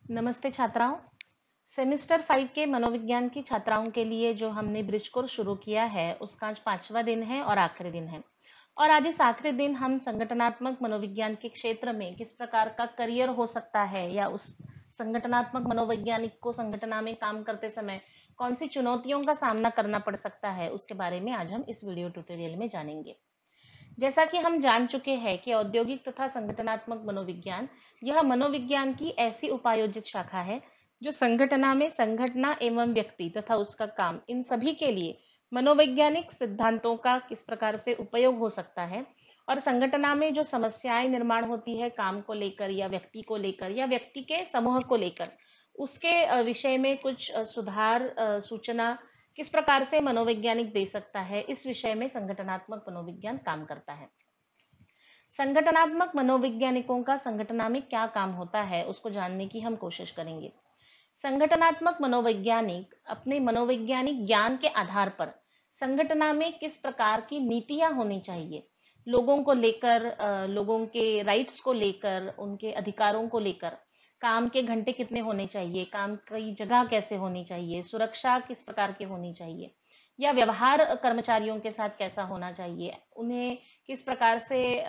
नमस्ते छात्राओं। सेमेस्टर 5 के मनोविज्ञान की छात्राओं के लिए जो हमने ब्रिज कोर्स शुरू किया है उसका आज 5वां दिन है और आखिरी दिन है। और आज इस आखिरी दिन हम संगठनात्मक मनोविज्ञान के क्षेत्र में किस प्रकार का करियर हो सकता है या उस संगठनात्मक मनोवैज्ञानिक को संगठना में काम करते समय कौन सी चुनौतियों का सामना करना पड़ सकता है उसके बारे में आज हम इस वीडियो ट्यूटोरियल में जानेंगे। जैसा कि हम जान चुके हैं कि औद्योगिक तथा संगठनात्मक मनोविज्ञान यह मनोविज्ञान की ऐसी उपायोजित शाखा है जो संगठना में संगठना एवं व्यक्ति तथा उसका काम इन सभी के लिए मनोवैज्ञानिक सिद्धांतों का किस प्रकार से उपयोग हो सकता है और संगठना में जो समस्याएं निर्माण होती है काम को लेकर या व्यक्ति के समूह को लेकर उसके विषय में कुछ सुधार सूचना किस प्रकार से मनोवैज्ञानिक दे सकता है, इस विषय में संगठनात्मक मनोविज्ञान काम करता है। संगठनात्मक मनोवैज्ञानिकों का संगठना में क्या काम होता है उसको जानने की हम कोशिश करेंगे। संगठनात्मक मनोवैज्ञानिक अपने मनोवैज्ञानिक ज्ञान के आधार पर संगठना में किस प्रकार की नीतियां होनी चाहिए, लोगों को लेकर, लोगों के राइट्स को लेकर, उनके अधिकारों को लेकर, काम के घंटे कितने होने चाहिए, काम की जगह कैसे होनी चाहिए, सुरक्षा किस प्रकार की होनी चाहिए, या व्यवहार कर्मचारियों के साथ कैसा होना चाहिए, उन्हें किस प्रकार से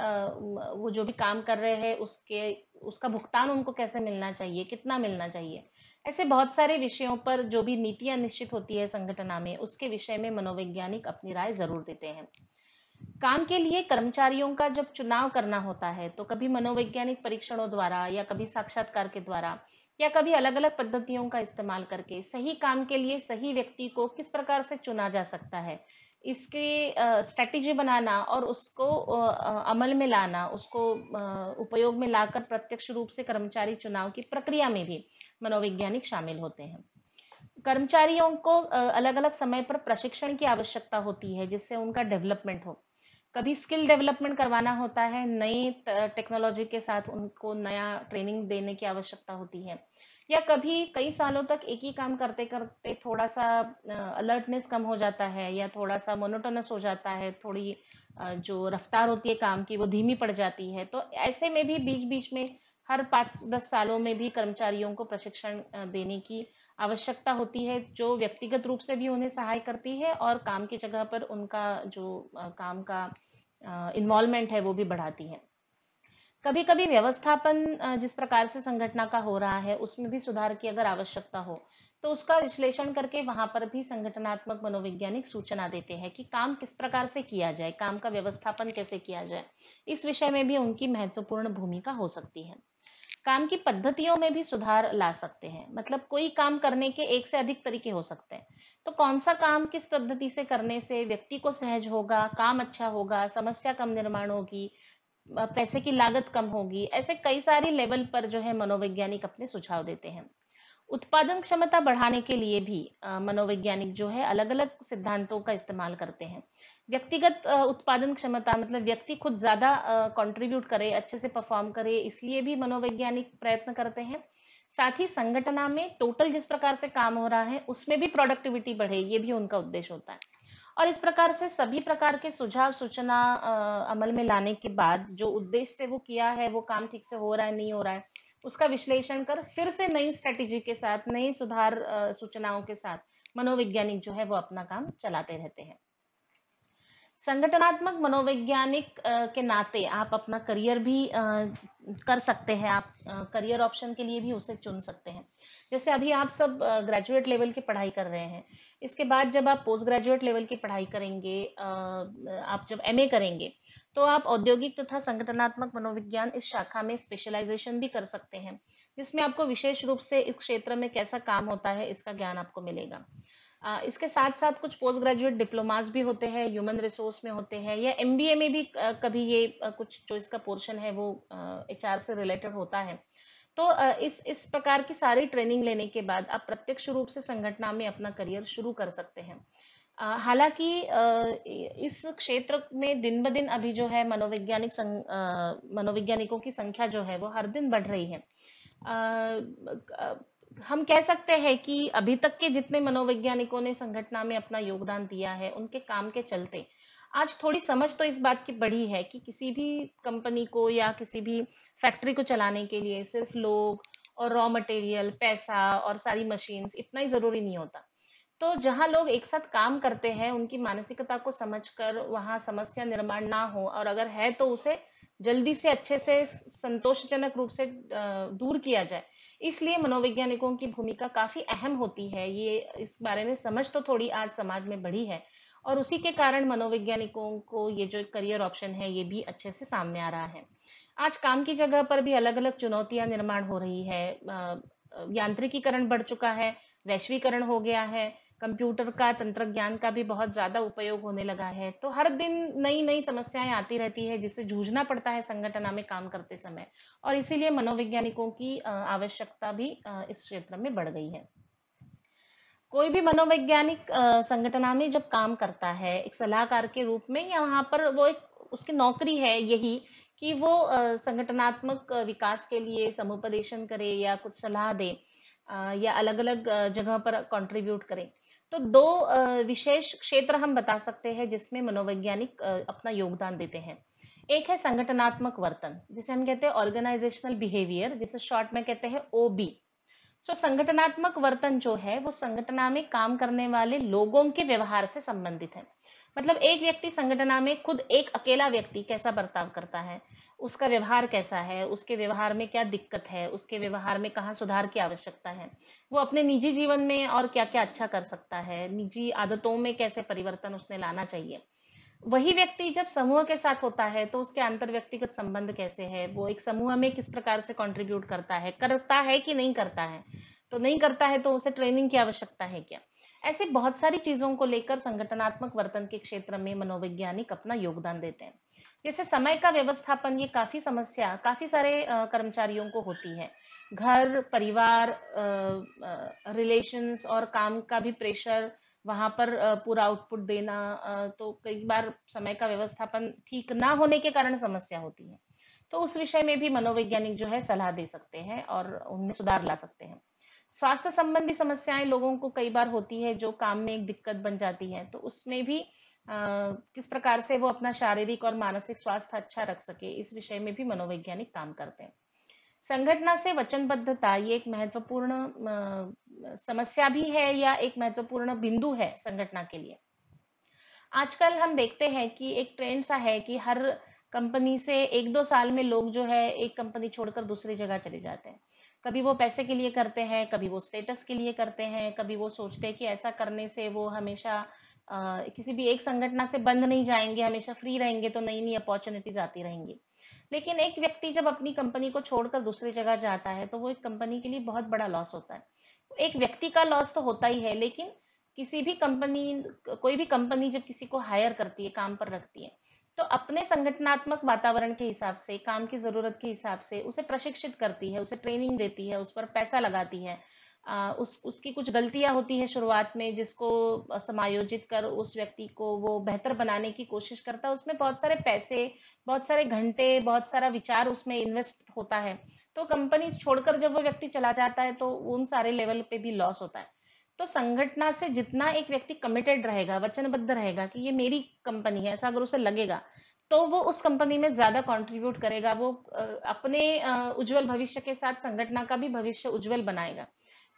वो जो भी काम कर रहे हैं उसका भुगतान उनको कैसे मिलना चाहिए, कितना मिलना चाहिए। ऐसे बहुत सारे विषयों पर जो भी नीतियां निश्चित होती है संगठना में उसके विषय में मनोवैज्ञानिक अपनी राय जरूर देते हैं। काम के लिए कर्मचारियों का जब चुनाव करना होता है तो कभी मनोवैज्ञानिक परीक्षणों द्वारा या कभी साक्षात्कार के द्वारा या कभी अलग अलग पद्धतियों का इस्तेमाल करके सही काम के लिए सही व्यक्ति को किस प्रकार से चुना जा सकता है, इसके स्ट्रेटेजी बनाना और उसको अमल में लाना, उसको उपयोग में लाकर प्रत्यक्ष रूप से कर्मचारी चुनाव की प्रक्रिया में भी मनोवैज्ञानिक शामिल होते हैं। कर्मचारियों को अलग अलग समय पर प्रशिक्षण की आवश्यकता होती है जिससे उनका डेवलपमेंट हो। कभी स्किल डेवलपमेंट करवाना होता है, नई टेक्नोलॉजी के साथ उनको नया ट्रेनिंग देने की आवश्यकता होती है, या कभी कई सालों तक एक ही काम करते करते थोड़ा सा अलर्टनेस कम हो जाता है या थोड़ा सा मोनोटोनस हो जाता है, थोड़ी जो रफ्तार होती है काम की वो धीमी पड़ जाती है। तो ऐसे में भी बीच बीच में हर 5-10 सालों में भी कर्मचारियों को प्रशिक्षण देने की आवश्यकता होती है जो व्यक्तिगत रूप से भी उन्हें सहाय करती है और काम की जगह पर उनका जो काम का इन्वॉल्वमेंट है वो भी बढ़ाती है। कभी कभी व्यवस्थापन जिस प्रकार से संगठना का हो रहा है उसमें भी सुधार की अगर आवश्यकता हो तो उसका विश्लेषण करके वहां पर भी संगठनात्मक मनोवैज्ञानिक सूचना देते हैं कि काम किस प्रकार से किया जाए, काम का व्यवस्थापन कैसे किया जाए। इस विषय में भी उनकी महत्वपूर्ण भूमिका हो सकती है। काम की पद्धतियों में भी सुधार ला सकते हैं, मतलब कोई काम करने के एक से अधिक तरीके हो सकते हैं। तो कौन सा काम किस पद्धति से करने से व्यक्ति को सहज होगा, काम अच्छा होगा, समस्या कम निर्माण होगी, पैसे की लागत कम होगी, ऐसे कई सारी लेवल पर जो है मनोवैज्ञानिक अपने सुझाव देते हैं। उत्पादन क्षमता बढ़ाने के लिए भी मनोवैज्ञानिक जो है अलग अलग सिद्धांतों का इस्तेमाल करते हैं। व्यक्तिगत उत्पादन क्षमता मतलब व्यक्ति खुद ज्यादा कंट्रीब्यूट करे, अच्छे से परफॉर्म करे, इसलिए भी मनोवैज्ञानिक प्रयत्न करते हैं। साथ ही संगठना में टोटल जिस प्रकार से काम हो रहा है उसमें भी प्रोडक्टिविटी बढ़े, ये भी उनका उद्देश्य होता है। और इस प्रकार से सभी प्रकार के सुझाव सूचना अमल में लाने के बाद जो उद्देश्य से वो किया है वो काम ठीक से हो रहा है नहीं हो रहा है उसका विश्लेषण कर फिर से नई स्ट्रेटेजी के साथ, नई सुधार सूचनाओं के साथ मनोवैज्ञानिक जो है वो अपना काम चलाते रहते हैं। संगठनात्मक मनोवैज्ञानिक के नाते आप अपना करियर भी कर सकते हैं, आप करियर ऑप्शन के लिए भी उसे चुन सकते हैं। जैसे अभी आप सब ग्रेजुएट लेवल की पढ़ाई कर रहे हैं, इसके बाद जब आप पोस्ट ग्रेजुएट लेवल की पढ़ाई करेंगे, आप जब एमए करेंगे तो आप औद्योगिक तथा संगठनात्मक मनोविज्ञान इस शाखा में स्पेशलाइजेशन भी कर सकते हैं, जिसमें आपको विशेष रूप से इस क्षेत्र में कैसा काम होता है इसका ज्ञान आपको मिलेगा। इसके साथ साथ कुछ पोस्ट ग्रेजुएट डिप्लोमास भी होते हैं, ह्यूमन रिसोर्स में होते हैं, या एमबीए में भी कभी ये कुछ जो इसका पोर्शन है वो एचआर से रिलेटेड होता है। तो इस प्रकार की सारी ट्रेनिंग लेने के बाद आप प्रत्यक्ष रूप से संगठना में अपना करियर शुरू कर सकते हैं। हालांकि इस क्षेत्र में दिन ब दिन अभी जो है मनोवैज्ञानिकों की संख्या जो है वो हर दिन बढ़ रही है। हम कह सकते हैं कि अभी तक के जितने मनोवैज्ञानिकों ने संगठना में अपना योगदान दिया है उनके काम के चलते आज थोड़ी समझ तो इस बात की बढ़ी है कि किसी भी कंपनी को या किसी भी फैक्ट्री को चलाने के लिए सिर्फ लोग और रॉ मटेरियल, पैसा और सारी मशीन्स इतना ही ज़रूरी नहीं होता। तो जहाँ लोग एक साथ काम करते हैं, उनकी मानसिकता को समझकर वहाँ समस्या निर्माण ना हो, और अगर है तो उसे जल्दी से अच्छे से संतोषजनक रूप से दूर किया जाए। इसलिए मनोवैज्ञानिकों की भूमिका काफ़ी अहम होती है। ये इस बारे में समझ तो थोड़ी आज समाज में बढ़ी है, और उसी के कारण मनोवैज्ञानिकों को ये जो करियर ऑप्शन है ये भी अच्छे से सामने आ रहा है। आज काम की जगह पर भी अलग-अलग चुनौतियां निर्माण हो रही है। यांत्रिकीकरण बढ़ चुका है, वैश्वीकरण हो गया है, कंप्यूटर का, तंत्रज्ञान का भी बहुत ज़्यादा उपयोग होने लगा है। तो हर दिन नई-नई समस्याएं आती रहती है जिससे जूझना पड़ता है संगठन में काम करते समय, और इसीलिए मनोवैज्ञानिकों की आवश्यकता भी इस क्षेत्र में बढ़ गई है। कोई भी मनोवैज्ञानिक संगठना में जब काम करता है एक सलाहकार के रूप में, या वहाँ पर वो एक उसकी नौकरी है यही कि वो संगठनात्मक विकास के लिए समुपदेशन करे या कुछ सलाह दे, या अलग अलग जगह पर कंट्रीब्यूट करे। तो दो विशेष क्षेत्र हम बता सकते हैं जिसमें मनोवैज्ञानिक अपना योगदान देते हैं। एक है संगठनात्मक वर्तन, जिसे हम कहते हैं ऑर्गेनाइजेशनल बिहेवियर, जिसे शॉर्ट में कहते हैं ओबी। संगठनात्मक वर्तन जो है वो संगठना में काम करने वाले लोगों के व्यवहार से संबंधित है। मतलब एक व्यक्ति संगठना में खुद एक अकेला व्यक्ति कैसा बर्ताव करता है, उसका व्यवहार कैसा है, उसके व्यवहार में क्या दिक्कत है, उसके व्यवहार में कहाँ सुधार की आवश्यकता है, वो अपने निजी जीवन में और क्या क्या अच्छा कर सकता है, निजी आदतों में कैसे परिवर्तन उसने लाना चाहिए। वही व्यक्ति जब समूह के साथ होता है तो उसके अंतर व्यक्तिगत संबंध कैसे है, वो एक समूह में किस प्रकार से कंट्रीब्यूट करता है कि नहीं करता है। तो नहीं करता है तो उसे ट्रेनिंग की आवश्यकता है क्या। ऐसे बहुत सारी चीजों को लेकर संगठनात्मक वर्तन के क्षेत्र में मनोवैज्ञानिक अपना योगदान देते हैं। जैसे समय का व्यवस्थापन, ये काफी समस्या काफी सारे कर्मचारियों को होती है। घर परिवार, रिलेशंस और काम का भी प्रेशर, वहां पर पूरा आउटपुट देना, तो कई बार समय का व्यवस्थापन ठीक ना होने के कारण समस्या होती है। तो उस विषय में भी मनोवैज्ञानिक जो है सलाह दे सकते हैं और उनमें सुधार ला सकते हैं। स्वास्थ्य संबंधी समस्याएं लोगों को कई बार होती है जो काम में एक दिक्कत बन जाती है, तो उसमें भी किस प्रकार से वो अपना शारीरिक और मानसिक स्वास्थ्य अच्छा रख सके, इस विषय में भी मनोवैज्ञानिक काम करते हैं। संगठना से वचनबद्धता, ये एक महत्वपूर्ण समस्या भी है या एक महत्वपूर्ण बिंदु है संगठना के लिए। आजकल हम देखते हैं कि एक ट्रेंड सा है कि हर कंपनी से एक दो साल में लोग जो है एक कंपनी छोड़कर दूसरी जगह चले जाते हैं। कभी वो पैसे के लिए करते हैं, कभी वो स्टेटस के लिए करते हैं, कभी वो सोचते हैं कि ऐसा करने से वो हमेशा किसी भी एक संगठना से बंद नहीं जाएंगे, हमेशा फ्री रहेंगे, तो नई नई अपॉर्चुनिटीज आती रहेंगी। लेकिन एक व्यक्ति जब अपनी कंपनी को छोड़कर दूसरी जगह जाता है तो वो एक कंपनी के लिए बहुत बड़ा लॉस होता है। एक व्यक्ति का लॉस तो होता ही है, लेकिन किसी भी कंपनी, कोई भी कंपनी जब किसी को हायर करती है, काम पर रखती है, तो अपने संगठनात्मक वातावरण के हिसाब से, काम की जरूरत के हिसाब से उसे प्रशिक्षित करती है, उसे ट्रेनिंग देती है, उस पर पैसा लगाती है। उसकी कुछ गलतियां होती है शुरुआत में, जिसको समायोजित कर उस व्यक्ति को वो बेहतर बनाने की कोशिश करता है। उसमें बहुत सारे पैसे, बहुत सारे घंटे, बहुत सारा विचार उसमें इन्वेस्ट होता है। तो कंपनी छोड़कर जब वो व्यक्ति चला जाता है तो उन सारे लेवल पे भी लॉस होता है। तो संगठना से जितना एक व्यक्ति कमिटेड रहेगा, वचनबद्ध रहेगा कि ये मेरी कंपनी है, ऐसा अगर उसे लगेगा, तो वो उस कंपनी में ज्यादा कंट्रीब्यूट करेगा। वो अपने उज्जवल भविष्य के साथ संगठना का भी भविष्य उज्जवल बनाएगा।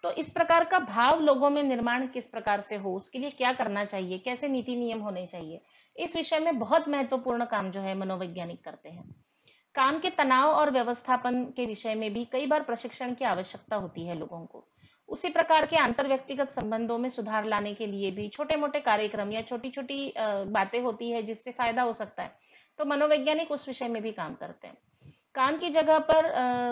तो इस प्रकार का भाव लोगों में निर्माण किस प्रकार से हो, उसके लिए क्या करना चाहिए, कैसे नीति नियम होने चाहिए, इस विषय में बहुत महत्वपूर्ण काम जो है मनोवैज्ञानिक करते हैं। काम के तनाव और व्यवस्थापन के विषय में भी कई बार प्रशिक्षण की आवश्यकता होती है लोगों को। उसी प्रकार के अंतर व्यक्तिगत संबंधों में सुधार लाने के लिए भी छोटे मोटे कार्यक्रम या छोटी छोटी बातें होती है जिससे फायदा हो सकता है। तो मनोवैज्ञानिक उस विषय में भी काम करते हैं। काम की जगह पर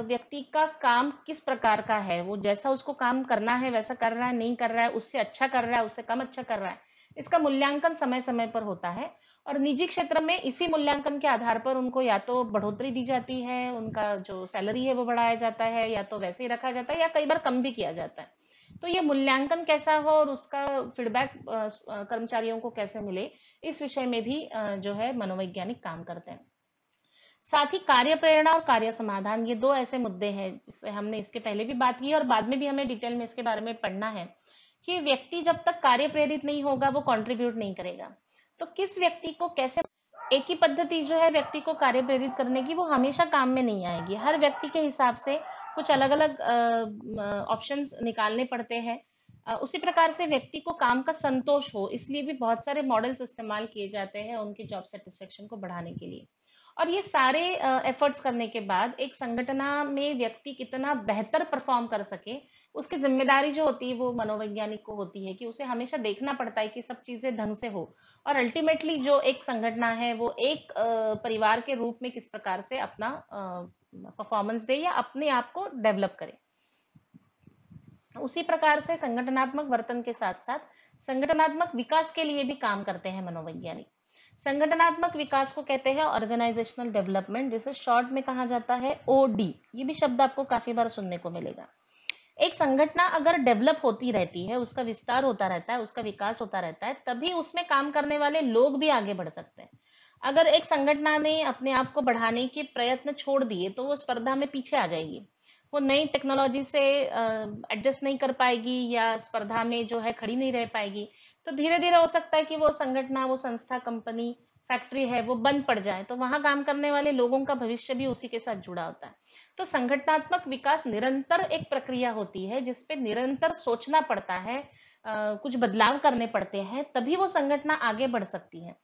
व्यक्ति का काम किस प्रकार का है, वो जैसा उसको काम करना है वैसा कर रहा है, नहीं कर रहा है, उससे अच्छा कर रहा है, उससे कम अच्छा कर रहा है, इसका मूल्यांकन समय समय पर होता है। और निजी क्षेत्र में इसी मूल्यांकन के आधार पर उनको या तो बढ़ोतरी दी जाती है, उनका जो सैलरी है वो बढ़ाया जाता है, या तो वैसे ही रखा जाता है, या कई बार कम भी किया जाता है। तो ये मूल्यांकन कैसा हो और उसका फीडबैक कर्मचारियों को कैसे मिले, इस विषय में भी जो है मनोवैज्ञानिक काम करते हैं। साथ ही कार्य प्रेरणा और कार्य समाधान, ये दो ऐसे मुद्दे हैं जिससे हमने इसके पहले भी बात की और बाद में भी हमें डिटेल में इसके बारे में पढ़ना है कि व्यक्ति जब तक कार्य प्रेरित नहीं होगा वो कंट्रीब्यूट नहीं करेगा। तो किस व्यक्ति को कैसे, एक ही पद्धति जो है व्यक्ति को कार्य प्रेरित करने की वो हमेशा काम में नहीं आएगी। हर व्यक्ति के हिसाब से कुछ अलग-अलग ऑप्शंस निकालने पड़ते हैं। उसी प्रकार से व्यक्ति को काम का संतोष हो, इसलिए भी बहुत सारे मॉडल्स इस्तेमाल किए जाते हैं उनकी जॉब सैटिस्फैक्शन को बढ़ाने के लिए। और ये सारे एफर्ट्स करने के बाद एक संगठना में व्यक्ति कितना बेहतर परफॉर्म कर सके, उसकी जिम्मेदारी जो होती है वो मनोवैज्ञानिक को होती है कि उसे हमेशा देखना पड़ता है कि सब चीजें ढंग से हो। और अल्टीमेटली जो एक संगठना है वो एक परिवार के रूप में किस प्रकार से अपना परफॉर्मेंस दे या अपने आप को डेवलप करे। उसी प्रकार से संगठनात्मक वर्तन के साथ साथ संगठनात्मक विकास के लिए भी काम करते हैं मनोवैज्ञानिक। संगठनात्मक विकास को कहते हैं ऑर्गेनाइजेशनल डेवलपमेंट, जिसे शॉर्ट में कहा जाता है ओडी। ये भी शब्द आपको काफी बार सुनने को मिलेगा। एक संगठना अगर डेवलप होती रहती है, उसका विस्तार होता रहता है, उसका विकास होता रहता है, तभी उसमें काम करने वाले लोग भी आगे बढ़ सकते हैं। अगर एक संगठना ने अपने आप को बढ़ाने के प्रयत्न छोड़ दिए तो वो स्पर्धा में पीछे आ जाएगी। वो नई टेक्नोलॉजी से एडजस्ट नहीं कर पाएगी या स्पर्धा में जो है खड़ी नहीं रह पाएगी। तो धीरे धीरे हो सकता है कि वो संगठना, वो संस्था, कंपनी, फैक्ट्री है, वो बंद पड़ जाए। तो वहां काम करने वाले लोगों का भविष्य भी उसी के साथ जुड़ा होता है। तो संगठनात्मक विकास निरंतर एक प्रक्रिया होती है जिसपे निरंतर सोचना पड़ता है, कुछ बदलाव करने पड़ते हैं, तभी वो संगठना आगे बढ़ सकती है।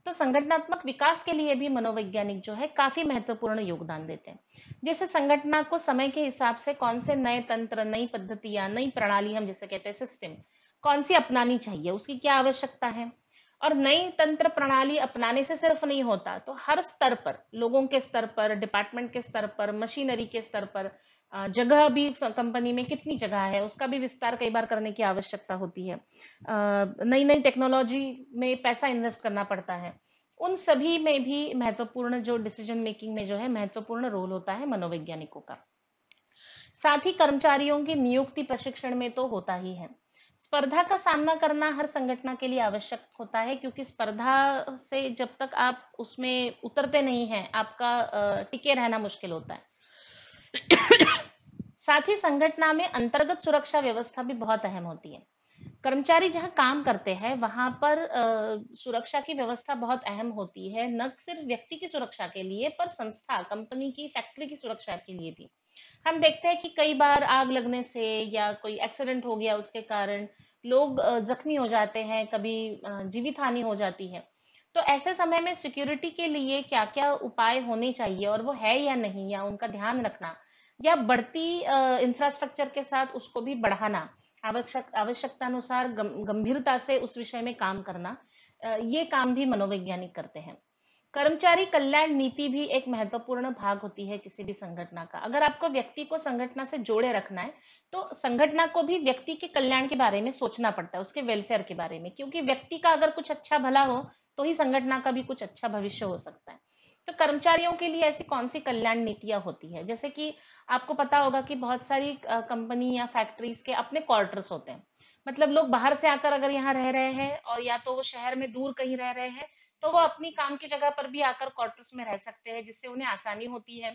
तो संगठनात्मक विकास के लिए भी मनोवैज्ञानिक जो है काफी महत्वपूर्ण योगदान देते हैं। जैसे संगठना को समय के हिसाब से कौन से नए तंत्र, नई पद्धतियां, नई प्रणाली, हम जिसे कहते हैं सिस्टम, कौन सी अपनानी चाहिए, उसकी क्या आवश्यकता है। और नई तंत्र प्रणाली अपनाने से सिर्फ नहीं होता, तो हर स्तर पर, लोगों के स्तर पर, डिपार्टमेंट के स्तर पर, मशीनरी के स्तर पर, जगह भी, कंपनी में कितनी जगह है उसका भी विस्तार कई बार करने की आवश्यकता होती है। नई नई टेक्नोलॉजी में पैसा इन्वेस्ट करना पड़ता है। उन सभी में भी महत्वपूर्ण जो डिसीजन मेकिंग में जो है महत्वपूर्ण रोल होता है मनोवैज्ञानिकों का। साथ ही कर्मचारियों की नियुक्ति प्रशिक्षण में तो होता ही है। स्पर्धा का सामना करना हर संगठन के लिए आवश्यक होता है, क्योंकि स्पर्धा से जब तक आप उसमें उतरते नहीं हैं, आपका टिके रहना मुश्किल होता है। साथ ही संगठन में अंतर्गत सुरक्षा व्यवस्था भी बहुत अहम होती है। कर्मचारी जहां काम करते हैं वहां पर सुरक्षा की व्यवस्था बहुत अहम होती है, न सिर्फ व्यक्ति की सुरक्षा के लिए पर संस्था, कंपनी की, फैक्ट्री की सुरक्षा के लिए भी। हम देखते हैं कि कई बार आग लगने से या कोई एक्सीडेंट हो गया उसके कारण लोग जख्मी हो जाते हैं, कभी जीवित हानि हो जाती है। तो ऐसे समय में सिक्योरिटी के लिए क्या क्या उपाय होने चाहिए और वो है या नहीं, या उनका ध्यान रखना, या बढ़ती इंफ्रास्ट्रक्चर के साथ उसको भी बढ़ाना, आवश्यकतानुसार गंभीरता से उस विषय में काम करना, ये काम भी मनोवैज्ञानिक करते हैं। कर्मचारी कल्याण नीति भी एक महत्वपूर्ण भाग होती है किसी भी संगठन का। अगर आपको व्यक्ति को संगठन से जोड़े रखना है, तो संगठन को भी व्यक्ति के कल्याण के बारे में सोचना पड़ता है, उसके वेलफेयर के बारे में, क्योंकि व्यक्ति का अगर कुछ अच्छा भला हो तो ही संगठन का भी कुछ अच्छा भविष्य हो सकता है। तो कर्मचारियों के लिए ऐसी कौन सी कल्याण नीतियां होती है, जैसे कि आपको पता होगा कि बहुत सारी कंपनी या फैक्ट्रीज के अपने क्वार्टर्स होते हैं। मतलब लोग बाहर से आकर अगर यहाँ रह रहे हैं, और या तो वो शहर में दूर कहीं रह रहे हैं, तो वो अपनी काम की जगह पर भी आकर क्वार्टर्स में रह सकते हैं, जिससे उन्हें आसानी होती है,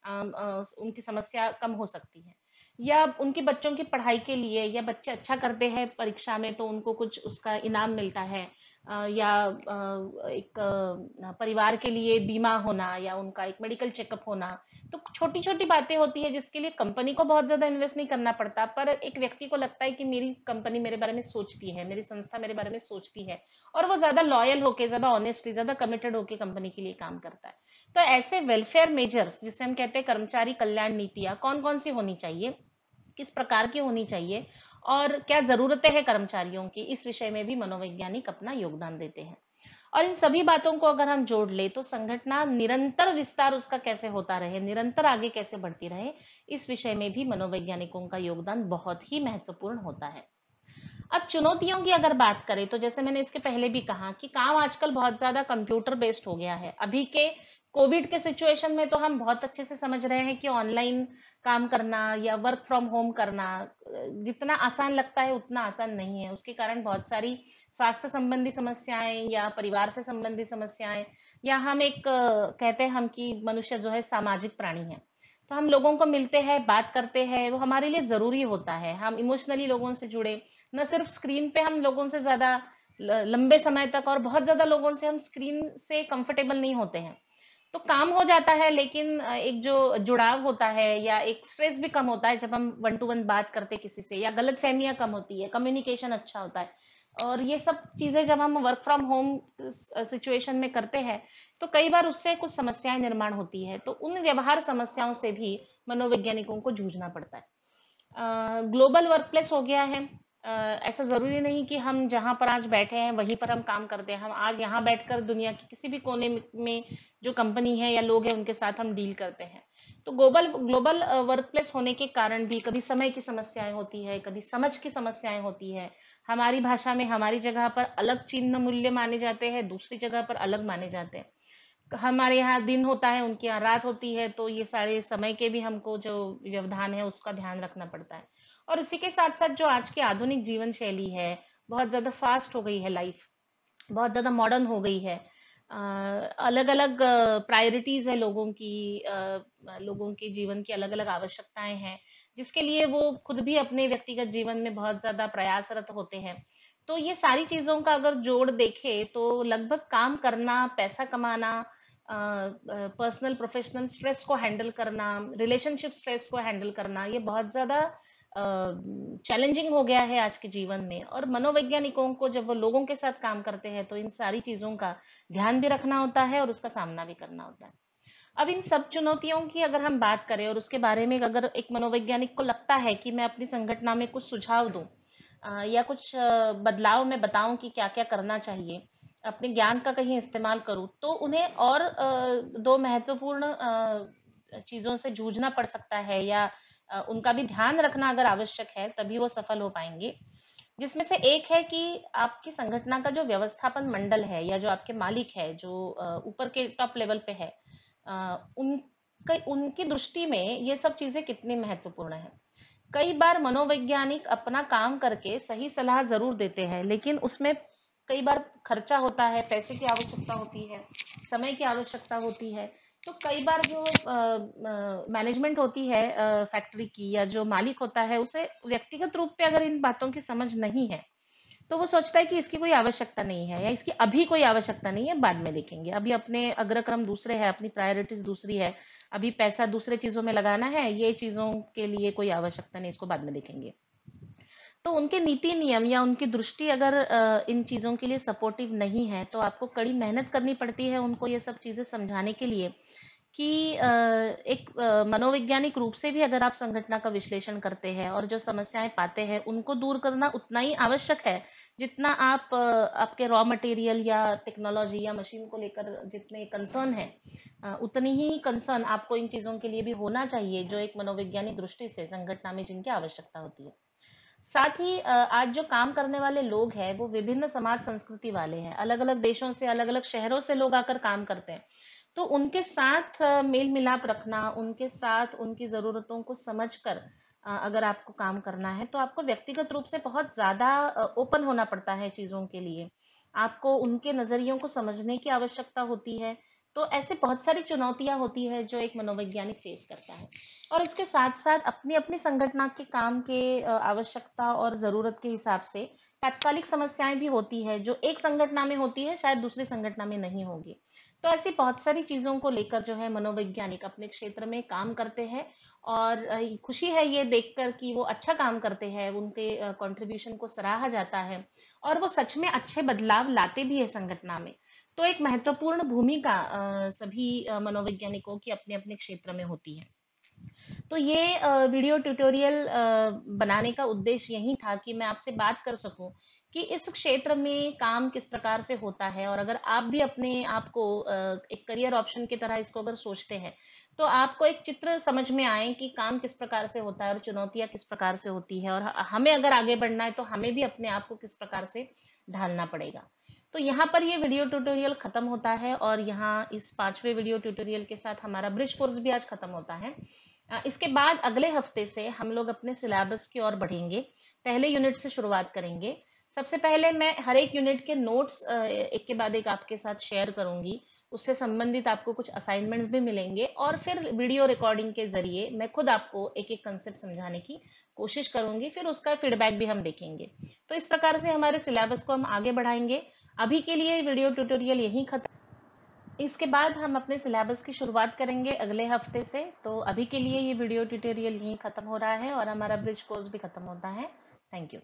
उनकी समस्या कम हो सकती है। या उनके बच्चों की पढ़ाई के लिए, या बच्चे अच्छा करते हैं परीक्षा में तो उनको कुछ उसका इनाम मिलता है, या एक परिवार के लिए बीमा होना, या उनका एक मेडिकल चेकअप होना। तो छोटी छोटी बातें होती है जिसके लिए कंपनी को बहुत ज्यादा इन्वेस्ट नहीं करना पड़ता, पर एक व्यक्ति को लगता है कि मेरी कंपनी मेरे बारे में सोचती है, मेरी संस्था मेरे बारे में सोचती है, और वो ज्यादा लॉयल होके, ज्यादा ऑनेस्टली, ज्यादा कमिटेड होके कंपनी के लिए काम करता है। तो ऐसे वेलफेयर मेजर्स, जिसे हम कहते हैं कर्मचारी कल्याण नीतियां, कौन कौन सी होनी चाहिए, किस प्रकार की होनी चाहिए, और क्या जरूरतें हैं कर्मचारियों की, इस विषय में भी मनोवैज्ञानिक अपना योगदान देते हैं। और इन सभी बातों को अगर हम जोड़ ले तो संगठन निरंतर विस्तार उसका कैसे होता रहे, निरंतर आगे कैसे बढ़ती रहे, इस विषय में भी मनोवैज्ञानिकों का योगदान बहुत ही महत्वपूर्ण होता है। अब चुनौतियों की अगर बात करें तो जैसे मैंने इसके पहले भी कहा कि काम आजकल बहुत ज्यादा कंप्यूटर बेस्ड हो गया है। अभी के कोविड के सिचुएशन में तो हम बहुत अच्छे से समझ रहे हैं कि ऑनलाइन काम करना या वर्क फ्रॉम होम करना जितना आसान लगता है उतना आसान नहीं है। उसके कारण बहुत सारी स्वास्थ्य संबंधी समस्याएं या परिवार से संबंधित समस्याएं, या हम एक कहते हैं हम कि मनुष्य जो है सामाजिक प्राणी है। तो हम लोगों को मिलते हैं, बात करते हैं, वो हमारे लिए जरूरी होता है। हम इमोशनली लोगों से जुड़े, न सिर्फ स्क्रीन पे हम लोगों से ज्यादा लंबे समय तक, और बहुत ज्यादा लोगों से हम स्क्रीन से कंफर्टेबल नहीं होते हैं। तो काम हो जाता है, लेकिन एक जो जुड़ाव होता है या एक स्ट्रेस भी कम होता है जब हम वन टू वन बात करते हैं किसी से, या गलतफहमियां कम होती है, कम्युनिकेशन अच्छा होता है। और ये सब चीजें जब हम वर्क फ्रॉम होम सिचुएशन में करते हैं, तो कई बार उससे कुछ समस्याएं निर्माण होती है, तो उन व्यवहार समस्याओं से भी मनोवैज्ञानिकों को जूझना पड़ता है। ग्लोबल वर्कप्लेस हो गया है। ऐसा ज़रूरी नहीं कि हम जहाँ पर आज बैठे हैं वहीं पर हम काम करते हैं। हम आज यहाँ बैठकर दुनिया के किसी भी कोने में जो कंपनी है या लोग हैं उनके साथ हम डील करते हैं। तो ग्लोबल ग्लोबल वर्कप्लेस होने के कारण भी कभी समय की समस्याएं होती है, कभी समझ की समस्याएं होती है। हमारी भाषा में हमारी जगह पर अलग चिन्ह मूल्य माने जाते हैं, दूसरी जगह पर अलग माने जाते हैं। हमारे यहाँ दिन होता है, उनके यहाँ रात होती है, तो ये सारे समय के भी हमको जो व्यवधान है उसका ध्यान रखना पड़ता है। और इसी के साथ साथ जो आज की आधुनिक जीवन शैली है, बहुत ज़्यादा फास्ट हो गई है लाइफ, बहुत ज़्यादा मॉडर्न हो गई है। अलग अलग प्रायोरिटीज है लोगों की, लोगों के जीवन की अलग अलग आवश्यकताएं हैं, जिसके लिए वो खुद भी अपने व्यक्तिगत जीवन में बहुत ज़्यादा प्रयासरत होते हैं। तो ये सारी चीज़ों का अगर जोड़ देखे तो लगभग काम करना, पैसा कमाना, पर्सनल प्रोफेशनल स्ट्रेस को हैंडल करना, रिलेशनशिप स्ट्रेस को हैंडल करना, ये बहुत ज़्यादा चैलेंजिंग हो गया है आज के जीवन में। और मनोवैज्ञानिकों को जब वो लोगों के साथ काम करते हैं तो इन सारी चीज़ों का ध्यान भी रखना होता है और उसका सामना भी करना होता है। अब इन सब चुनौतियों की अगर हम बात करें और उसके बारे में अगर एक मनोवैज्ञानिक को लगता है कि मैं अपनी संगठना में कुछ सुझाव दूं, या कुछ बदलाव मैं बताऊं कि क्या क्या करना चाहिए, अपने ज्ञान का कहीं इस्तेमाल करूं, तो उन्हें और दो महत्वपूर्ण चीजों से जूझना पड़ सकता है, या उनका भी ध्यान रखना अगर आवश्यक है, तभी वो सफल हो पाएंगे। जिसमें से एक है कि आपकी संगठना का जो व्यवस्थापन मंडल है या जो आपके मालिक है, जो ऊपर के टॉप लेवल पे है, उनकी दृष्टि में ये सब चीजें कितनी महत्वपूर्ण है। कई बार मनोवैज्ञानिक अपना काम करके सही सलाह जरूर देते हैं, लेकिन उसमें कई बार खर्चा होता है, पैसे की आवश्यकता होती है, समय की आवश्यकता होती है। तो कई बार जो मैनेजमेंट होती है फैक्ट्री की, या जो मालिक होता है, उसे व्यक्तिगत रूप पे अगर इन बातों की समझ नहीं है, तो वो सोचता है कि इसकी कोई आवश्यकता नहीं है, या इसकी अभी कोई आवश्यकता नहीं है, बाद में देखेंगे, अभी अपने अग्रक्रम दूसरे है, अपनी प्रायोरिटीज दूसरी है, अभी पैसा दूसरे चीजों में लगाना है, ये चीजों के लिए कोई आवश्यकता नहीं, इसको बाद में देखेंगे। तो उनके नीति नियम या उनकी दृष्टि अगर इन चीजों के लिए सपोर्टिव नहीं है, तो आपको कड़ी मेहनत करनी पड़ती है उनको ये सब चीजें समझाने के लिए कि एक मनोवैज्ञानिक रूप से भी अगर आप संघटना का विश्लेषण करते हैं और जो समस्याएं पाते हैं उनको दूर करना उतना ही आवश्यक है, जितना आप आपके रॉ मटेरियल या टेक्नोलॉजी या मशीन को लेकर जितने कंसर्न है, उतनी ही कंसर्न आपको इन चीजों के लिए भी होना चाहिए, जो एक मनोवैज्ञानिक दृष्टि से संगठना में जिनकी आवश्यकता होती है। साथ ही आज जो काम करने वाले लोग हैं वो विभिन्न समाज संस्कृति वाले हैं, अलग अलग देशों से, अलग अलग शहरों से लोग आकर काम करते हैं। तो उनके साथ मेल मिलाप रखना, उनके साथ उनकी ज़रूरतों को समझकर अगर आपको काम करना है, तो आपको व्यक्तिगत रूप से बहुत ज़्यादा ओपन होना पड़ता है चीज़ों के लिए। आपको उनके नज़रियों को समझने की आवश्यकता होती है। तो ऐसे बहुत सारी चुनौतियां होती है जो एक मनोवैज्ञानिक फेस करता है। और इसके साथ साथ अपनी अपनी संगठना के काम के आवश्यकता और ज़रूरत के हिसाब से तात्कालिक समस्याएं भी होती है, जो एक संगठना में होती है शायद दूसरी संगठना में नहीं होगी। तो ऐसी बहुत सारी चीज़ों को लेकर जो है मनोवैज्ञानिक अपने क्षेत्र में काम करते हैं। और खुशी है ये देखकर कि वो अच्छा काम करते हैं, उनके कंट्रीब्यूशन को सराहा जाता है, और वो सच में अच्छे बदलाव लाते भी है संगठना में। तो एक महत्वपूर्ण भूमिका सभी मनोवैज्ञानिकों की अपने अपने क्षेत्र में होती है। तो ये वीडियो ट्यूटोरियल बनाने का उद्देश्य यही था कि मैं आपसे बात कर सकूं कि इस क्षेत्र में काम किस प्रकार से होता है, और अगर आप भी अपने आप को एक करियर ऑप्शन की तरह इसको अगर सोचते हैं, तो आपको एक चित्र समझ में आए कि काम किस प्रकार से होता है और चुनौतियां किस प्रकार से होती है, और हमें अगर आगे बढ़ना है तो हमें भी अपने आप को किस प्रकार से ढालना पड़ेगा। तो यहाँ पर ये वीडियो ट्यूटोरियल खत्म होता है, और यहाँ इस 5वें वीडियो ट्यूटोरियल के साथ हमारा ब्रिज कोर्स भी आज खत्म होता है। इसके बाद अगले हफ्ते से हम लोग अपने सिलेबस की ओर बढ़ेंगे। पहले यूनिट से शुरुआत करेंगे। सबसे पहले मैं हर एक यूनिट के नोट्स एक के बाद एक आपके साथ शेयर करूंगी। उससे संबंधित आपको कुछ असाइनमेंट्स भी मिलेंगे, और फिर वीडियो रिकॉर्डिंग के जरिए मैं खुद आपको एक एक कंसेप्ट समझाने की कोशिश करूंगी, फिर उसका फीडबैक भी हम देखेंगे। तो इस प्रकार से हमारे सिलेबस को हम आगे बढ़ाएंगे। अभी के लिए वीडियो ट्यूटोरियल यहीं खत्म। इसके बाद हम अपने सिलेबस की शुरुआत करेंगे अगले हफ्ते से। तो अभी के लिए ये वीडियो ट्यूटोरियल यहीं ख़त्म हो रहा है और हमारा ब्रिज कोर्स भी ख़त्म होता है। Thank you.